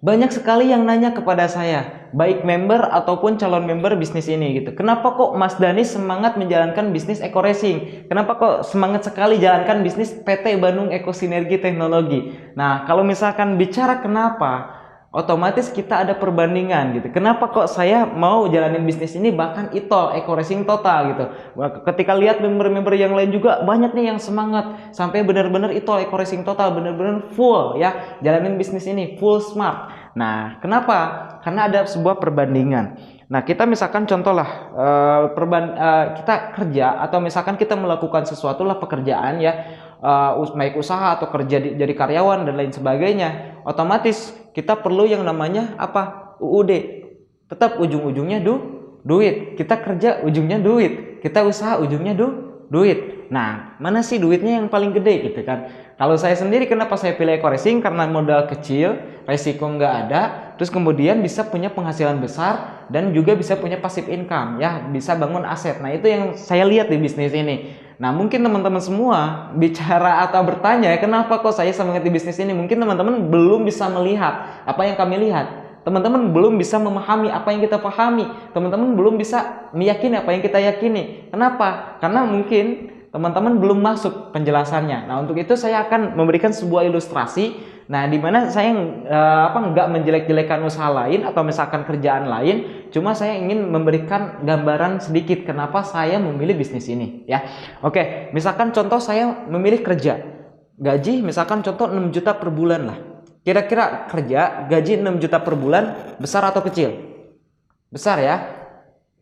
Banyak sekali yang nanya kepada saya, baik member ataupun calon member bisnis ini gitu. Kenapa kok Mas Dani semangat menjalankan bisnis Eco Racing? Kenapa kok semangat sekali jalankan bisnis PT Bandung Eko Sinergi Teknologi? Nah, kalau misalkan bicara kenapa, otomatis kita ada perbandingan gitu. Kenapa kok saya mau jalanin bisnis ini bahkan ITOL, Eco Racing total gitu. Ketika lihat member-member yang lain juga banyak nih yang semangat sampai benar-benar ITOL, Eco Racing total, benar-benar full ya jalanin bisnis ini full smart. Nah, kenapa? Karena ada sebuah perbandingan. Nah, kita misalkan contohlah kita kerja atau misalkan kita melakukan sesuatu lah pekerjaan ya, baik usaha atau kerja jadi karyawan dan lain sebagainya. Otomatis kita perlu yang namanya apa? UUD. Tetap ujung-ujungnya duit. Kita kerja ujungnya duit. Kita usaha ujungnya duit. Nah, mana sih duitnya yang paling gede gitu kan? Kalau saya sendiri kenapa saya pilih Eco Racing? Karena modal kecil, resiko nggak ada, terus kemudian bisa punya penghasilan besar dan juga bisa punya passive income ya, bisa bangun aset. Nah, itu yang saya lihat di bisnis ini. Nah, mungkin teman-teman semua bicara atau bertanya, kenapa kok saya semangat di bisnis ini? Mungkin teman-teman belum bisa melihat apa yang kami lihat. Teman-teman belum bisa memahami apa yang kita pahami. Teman-teman belum bisa meyakini apa yang kita yakini. Kenapa? Karena mungkin teman-teman belum masuk penjelasannya. Nah, untuk itu saya akan memberikan sebuah ilustrasi. Nah, di mana saya nggak menjelek-jelekan usaha lain atau misalkan kerjaan lain, cuma saya ingin memberikan gambaran sedikit kenapa saya memilih bisnis ini, ya. Oke, misalkan contoh saya memilih kerja, gaji misalkan contoh 6 juta per bulan lah. Kira-kira kerja gaji 6 juta per bulan besar atau kecil? Besar ya.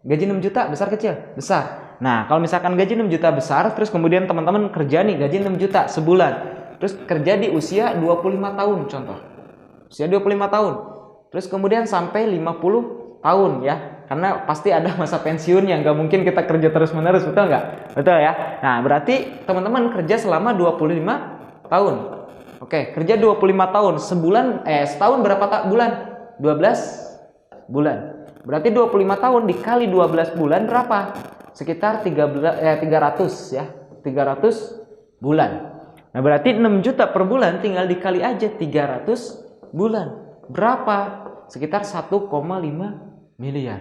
Gaji 6 juta besar kecil? Besar. Nah, kalau misalkan gaji 6 juta besar, terus kemudian teman-teman kerja nih gaji 6 juta sebulan. Terus kerja di usia 25 tahun contoh. Usia 25 tahun. Terus kemudian sampai 50 tahun ya. Karena pasti ada masa pensiun yang nggak mungkin kita kerja terus-menerus, betul nggak? Betul ya. Nah, berarti teman-teman kerja selama 25 tahun. Oke, kerja 25 tahun. Setahun berapa bulan? 12 bulan. Berarti 25 tahun dikali 12 bulan berapa? Sekitar 300 ya. 300 bulan. Nah, berarti 6 juta per bulan tinggal dikali aja 300 bulan. Berapa? Sekitar 1,5 miliar.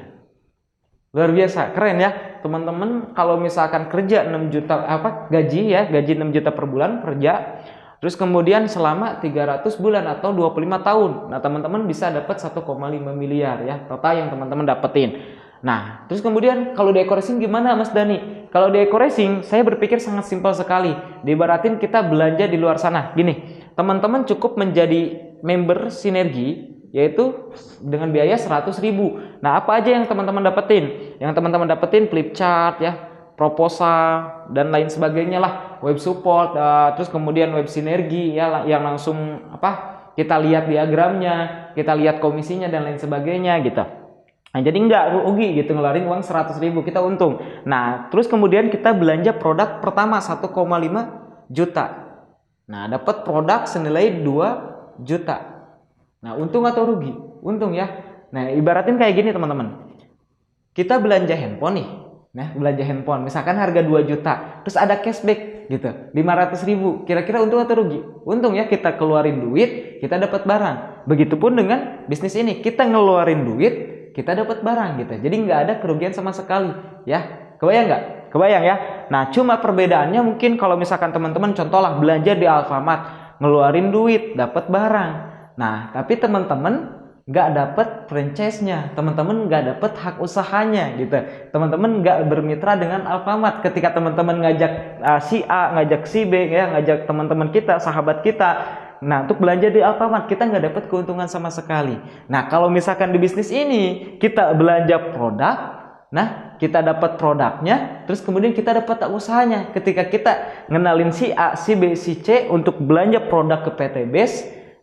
Luar biasa, keren ya. Teman-teman kalau misalkan kerja 6 juta gaji 6 juta per bulan kerja, terus kemudian selama 300 bulan atau 25 tahun. Nah, teman-teman bisa dapat 1,5 miliar ya, total yang teman-teman dapetin. Nah, terus kemudian kalau di Eco Racing gimana Mas Dani? Kalau di Eco Racing, saya berpikir sangat simpel sekali. Diibaratin kita belanja di luar sana. Gini, teman-teman cukup menjadi member sinergi, yaitu dengan biaya 100.000. Nah, apa aja yang teman-teman dapetin? Yang teman-teman dapetin flip chart ya, proposal dan lain sebagainya lah, web support, terus kemudian web sinergi ya, yang langsung kita lihat diagramnya, kita lihat komisinya dan lain sebagainya gitu. Nah, jadi nggak rugi gitu ngeluarin uang 100.000, kita untung. Nah, terus kemudian kita belanja produk pertama 1,5 juta. Nah, dapat produk senilai 2 juta. Nah, untung atau rugi? Untung ya. Nah, ibaratin kayak gini teman-teman. Kita belanja handphone nih. Nah, belanja handphone misalkan harga 2 juta, terus ada cashback gitu, 500.000. Kira-kira untung atau rugi? Untung ya, kita keluarin duit, kita dapat barang. Begitupun dengan bisnis ini, kita ngeluarin duit, kita dapat barang gitu. Jadi nggak ada kerugian sama sekali ya. Kebayang nggak? Kebayang ya. Nah, cuma perbedaannya mungkin kalau misalkan teman-teman contohlah belanja di Alfamart, ngeluarin duit, dapat barang. Nah, tapi teman-teman nggak dapat franchise-nya, teman-teman nggak dapat hak usahanya gitu. Teman-teman nggak bermitra dengan Alfamart. Ketika teman-teman ngajak si A, ngajak si B ya, ngajak teman-teman kita, sahabat kita, nah untuk belanja di Alfamart kita nggak dapat keuntungan sama sekali. Nah, kalau misalkan di bisnis ini kita belanja produk, nah kita dapat produknya, terus kemudian kita dapat hak usahanya. Ketika kita ngenalin si A, si B, si C untuk belanja produk ke PT Base,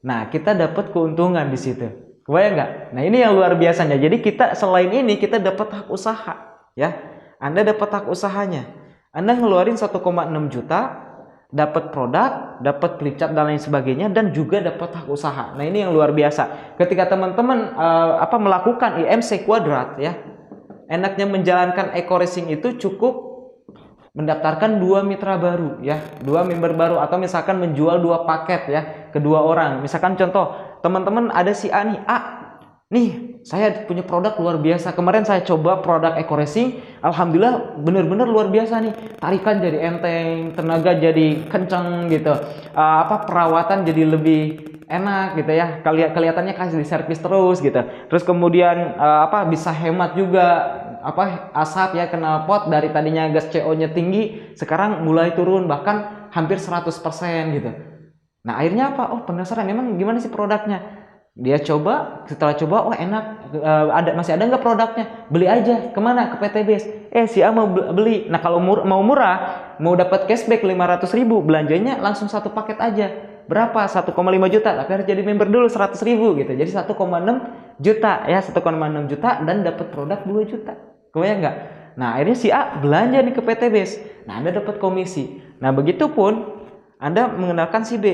nah kita dapat keuntungan di situ. Kebayang nggak? Nah, ini yang luar biasanya. Jadi kita selain ini kita dapat hak usaha ya. Anda dapat hak usahanya. Anda ngeluarin 1,6 juta, dapat produk, dapat flip chart dan lain sebagainya, dan juga dapat hak usaha. Nah, ini yang luar biasa. Ketika teman-teman melakukan IMC kuadrat ya, enaknya menjalankan Eco Racing itu cukup mendaftarkan 2 mitra baru ya, 2 member baru, atau misalkan menjual 2 paket ya ke 2 orang. Misalkan contoh teman-teman ada si A nih, nih saya punya produk luar biasa, kemarin saya coba produk eco racing, alhamdulillah bener-bener luar biasa nih, tarikan jadi enteng, tenaga jadi kenceng gitu, perawatan jadi lebih enak gitu ya, kelihatannya kasih di servis terus gitu, terus kemudian bisa hemat juga asap ya, knalpot dari tadinya gas CO-nya tinggi sekarang mulai turun bahkan hampir 100% gitu. Nah akhirnya apa? Oh penasaran emang gimana sih produknya? Dia coba, setelah coba, oh enak, masih ada nggak produknya? Beli aja, kemana? Ke PT Base. Si A mau beli. Nah kalau mau murah, mau dapat cashback 500.000, belanjanya langsung satu paket aja. Berapa? 1,5 juta, tapi harus jadi member dulu 100.000 gitu. Jadi 1,6 juta ya, 1,6 juta dan dapat produk 2 juta. Kebayang nggak? Nah akhirnya si A belanja nih ke PT Base. Nah Anda dapat komisi. Nah begitupun Anda mengenalkan si B,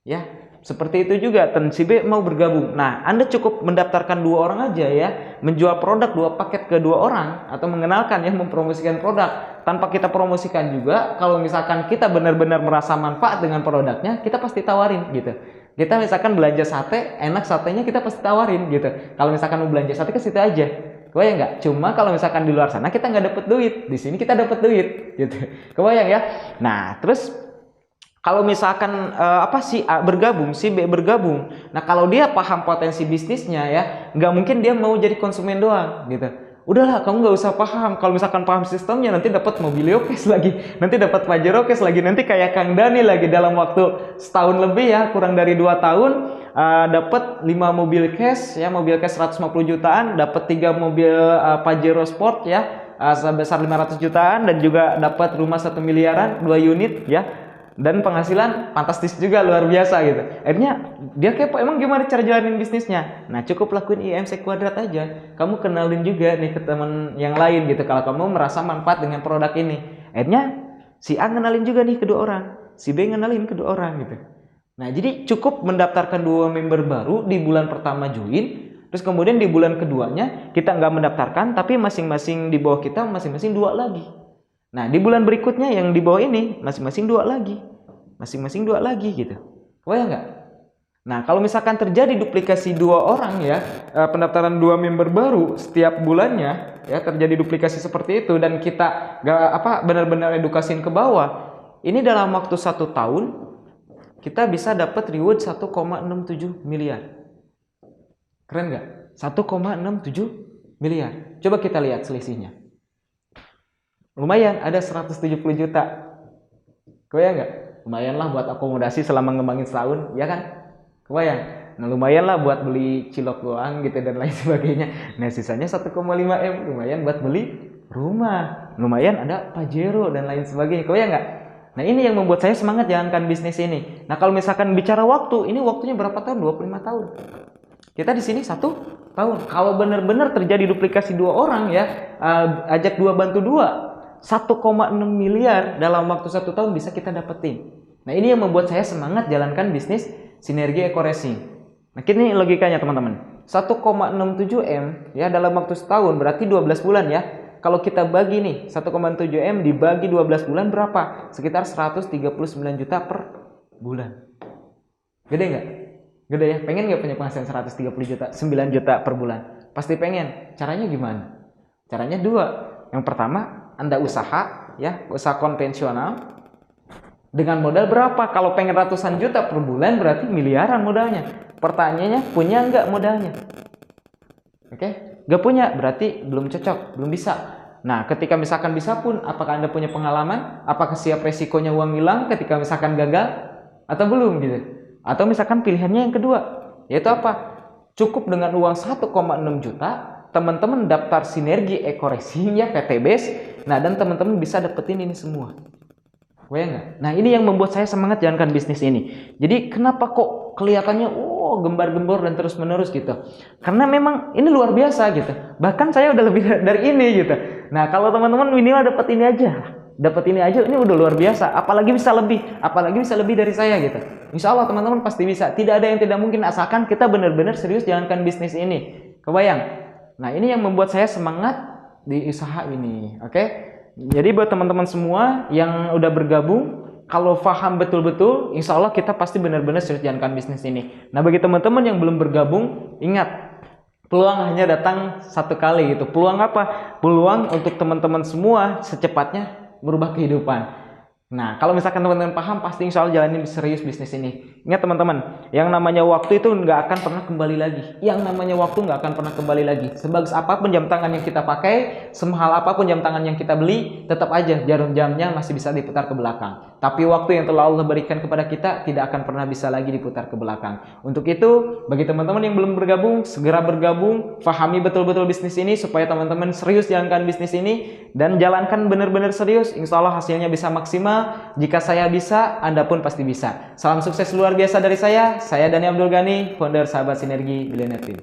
ya. Seperti itu juga, dan si B mau bergabung. Nah, Anda cukup mendaftarkan 2 orang aja ya, menjual produk 2 paket ke 2 orang, atau mengenalkan ya, mempromosikan produk. Tanpa kita promosikan juga, kalau misalkan kita benar-benar merasa manfaat dengan produknya, kita pasti tawarin gitu. Kita misalkan belanja sate, enak satenya kita pasti tawarin gitu. Kalau misalkan mau belanja sate ke situ aja. Kebayang nggak? Cuma kalau misalkan di luar sana kita nggak dapet duit, di sini kita dapet duit gitu. Kebayang ya? Nah, terus kalau misalkan si A bergabung, si B bergabung, nah kalau dia paham potensi bisnisnya ya, nggak mungkin dia mau jadi konsumen doang gitu. Udahlah, kamu nggak usah paham. Kalau misalkan paham sistemnya, nanti dapat mobil cash lagi, nanti dapat Pajero cash lagi, nanti kayak Kang Dani lagi dalam waktu setahun lebih ya, kurang dari 2 tahun, dapat 5 mobil cash ya, mobil cash 150 jutaan, dapat 3 mobil Pajero Sport ya, sebesar 500 jutaan, dan juga dapat rumah 1 miliaran 2 unit ya. Dan penghasilan fantastis juga, luar biasa gitu. Akhirnya dia kepo, emang gimana cara jalanin bisnisnya? Nah cukup lakuin IMC Kuadrat aja. Kamu kenalin juga nih ke teman yang lain gitu, kalau kamu merasa manfaat dengan produk ini. Akhirnya si A ngenalin juga nih kedua orang, si B ngenalin kedua orang gitu. Nah jadi cukup mendaftarkan 2 member baru di bulan pertama join, terus kemudian di bulan keduanya kita nggak mendaftarkan, tapi masing-masing di bawah kita masing-masing 2 lagi. Nah di bulan berikutnya yang di bawah ini masing-masing 2 lagi, masing-masing 2 lagi gitu. Kebayang nggak? Nah kalau misalkan terjadi duplikasi 2 orang ya, pendaftaran 2 member baru setiap bulannya ya, terjadi duplikasi seperti itu, dan kita benar-benar edukasiin ke bawah, ini dalam waktu 1 tahun kita bisa dapat reward 1,67 miliar. Keren nggak? 1,67 miliar. Coba kita lihat selisihnya. Lumayan, ada 170 juta. Kebayang nggak? Lumayan lah buat akomodasi selama ngembangin setahun, ya kan? Kebayang? Nah lumayan lah buat beli cilok doang gitu dan lain sebagainya. Nah sisanya 1,5 M, lumayan buat beli rumah. Lumayan ada Pajero dan lain sebagainya. Kebayang nggak? Nah ini yang membuat saya semangat jalankan bisnis ini. Nah kalau misalkan bicara waktu, ini waktunya berapa tahun? 25 tahun. Kita di sini 1 tahun. Kalau benar-benar terjadi duplikasi 2 orang ya, ajak 2 bantu 2. 1,6 miliar dalam waktu 1 tahun bisa kita dapetin. Nah ini yang membuat saya semangat jalankan bisnis Sinergi Eco Racing. Nah ini logikanya teman-teman, 1,67 M ya dalam waktu setahun berarti 12 bulan ya. Kalau kita bagi nih 1,7 M dibagi 12 bulan berapa? Sekitar 139 juta per bulan. Gede nggak? Gede ya? Pengen nggak punya penghasilan 130 juta, 9 juta per bulan? Pasti pengen. Caranya gimana? Caranya 2. Yang pertama, Anda usaha ya, usaha konvensional dengan modal berapa? Kalau pengen ratusan juta per bulan berarti miliaran modalnya. Pertanyaannya, punya nggak modalnya? Oke, nggak punya berarti belum cocok, belum bisa. Nah, ketika misalkan bisa pun, apakah Anda punya pengalaman? Apakah siap resikonya uang hilang ketika misalkan gagal atau belum gitu? Atau misalkan pilihannya yang kedua, yaitu apa? Cukup dengan uang 1,6 juta, teman-teman daftar Sinergi Eco Racing ya, PT Base. Nah, dan teman-teman bisa dapetin ini semua. Nggak? Nah, ini yang membuat saya semangat jalankan bisnis ini. Jadi, kenapa kok kelihatannya gembar-gembor dan terus-menerus gitu? Karena memang ini luar biasa gitu. Bahkan saya udah lebih dari ini gitu. Nah, kalau teman-teman minimal dapat ini aja. Dapat ini aja, ini udah luar biasa. Apalagi bisa lebih dari saya gitu. Insya Allah teman-teman pasti bisa. Tidak ada yang tidak mungkin asalkan kita benar-benar serius jalankan bisnis ini. Kebayang? Nah, ini yang membuat saya semangat di usaha ini, oke? Jadi buat teman-teman semua yang udah bergabung, kalau paham betul-betul, insya Allah kita pasti benar-benar serius jalankan bisnis ini. Nah, bagi teman-teman yang belum bergabung, ingat, peluang hanya datang satu kali gitu. Peluang apa? Peluang untuk teman-teman semua secepatnya merubah kehidupan. Nah, kalau misalkan teman-teman paham, pasti insya Allah jalanin serius bisnis ini. Ingat teman-teman, yang namanya waktu itu nggak akan pernah kembali lagi. Yang namanya waktu nggak akan pernah kembali lagi. Sebagus apapun jam tangan yang kita pakai, semahal apapun jam tangan yang kita beli, tetap aja jarum jamnya masih bisa diputar ke belakang. Tapi waktu yang telah Allah berikan kepada kita tidak akan pernah bisa lagi diputar ke belakang. Untuk itu, bagi teman-teman yang belum bergabung, segera bergabung, pahami betul-betul bisnis ini supaya teman-teman serius jalankan bisnis ini dan jalankan benar-benar serius. Insya Allah hasilnya bisa maksimal. Jika saya bisa, Anda pun pasti bisa. Salam sukses luar biasa dari saya Dani Abdul Ghani, founder Sahabat Sinergi Billionaire Team.